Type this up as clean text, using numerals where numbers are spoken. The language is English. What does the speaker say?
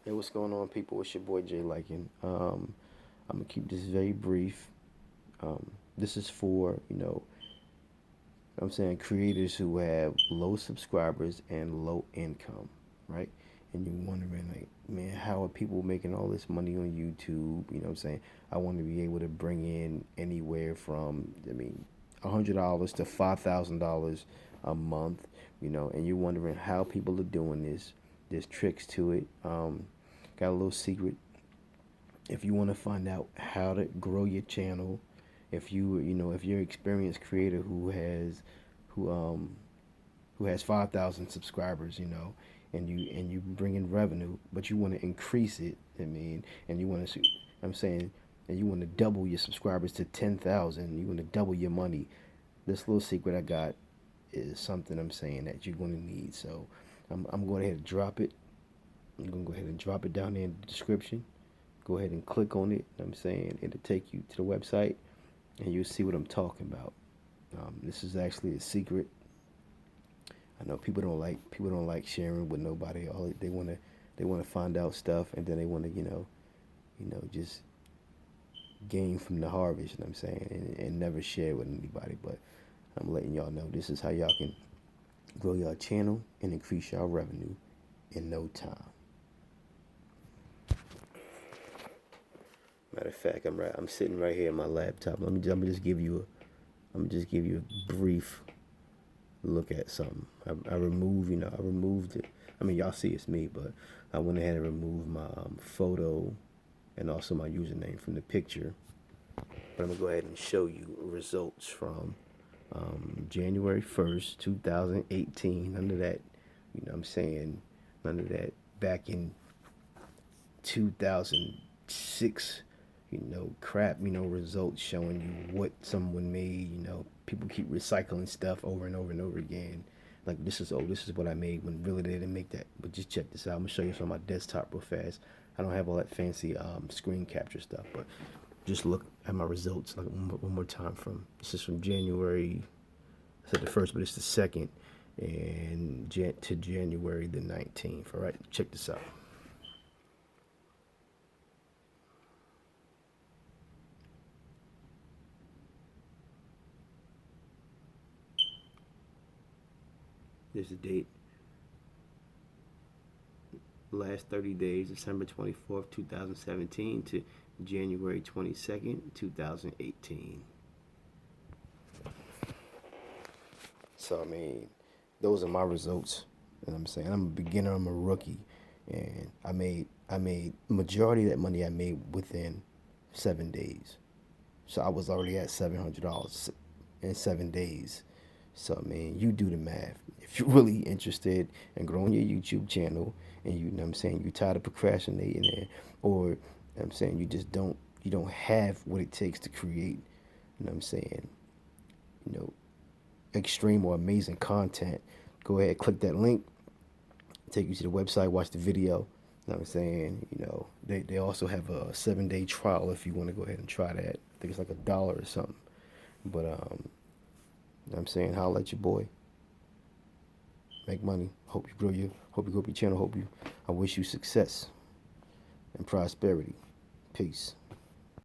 Hey, what's going on, people? It's your boy Jay Likin. I'm gonna keep this very brief. This is for I'm saying creators who have low subscribers and low income, right? And you're wondering like, man, how are people making all this money on YouTube? You know what I'm saying? I want to be able to bring in anywhere from, $100 to $5,000 a month. And you're wondering how people are doing this. There's tricks to it. Got a little secret. If you want to find out how to grow your channel, if you're an experienced creator who um who has 5,000 subscribers, and you bring in revenue, but you want to increase it. And you want to, I'm saying, and you want to double your subscribers to 10,000. You want to double your money. This little secret I got is something I'm saying that you're going to need. So I'm going ahead and drop it. I'm going to go ahead and drop it down there in the description. Go ahead and click on it. I'm saying it'll take you to the website, and you'll see what I'm talking about. This is actually a secret. I know people don't like sharing with nobody. All they want to find out stuff, and then they want to just gain from the harvest. You know what I'm saying, and never share with anybody. But I'm letting y'all know this is how y'all can grow your channel and increase your revenue in no time. Matter of fact, I'm sitting right here on my laptop. I'm just give you a brief look at something. I removed it. I mean, y'all see it's me, but I went ahead and removed my photo and also my username from the picture. But I'm gonna go ahead and show you results from January 1st, 2018. None of that, none of that back in 2006, crap, results showing you what someone made. People keep recycling stuff over and over and over again. Like this is what I made when really they didn't make that. But just check this out. I'm gonna show you some on my desktop real fast. I don't have all that fancy screen capture stuff, but just look at my results like one more time. This is from January. I said the first, but it's the second, and to January the 19th. All right, check this out. There's the date. Last 30 days, December 24th, 2017 to January 22nd, 2018. So, those are my results. And I'm saying I'm a beginner, I'm a rookie. And I made majority of that money I made within 7 days. So I was already at $700 in 7 days. So you do the math. If you're really interested in growing your YouTube channel, and you're tired of procrastinating, or I'm saying you don't have what it takes to create, you know, extreme or amazing content, go ahead, click that link, take you to the website, watch the video. You know what I'm saying? They also have a 7-day trial if you want to go ahead and try that. I think it's like $1 or something. But I'm saying, holla at your boy. Make money. Hope you grow your channel. I wish you success and prosperity. Peace.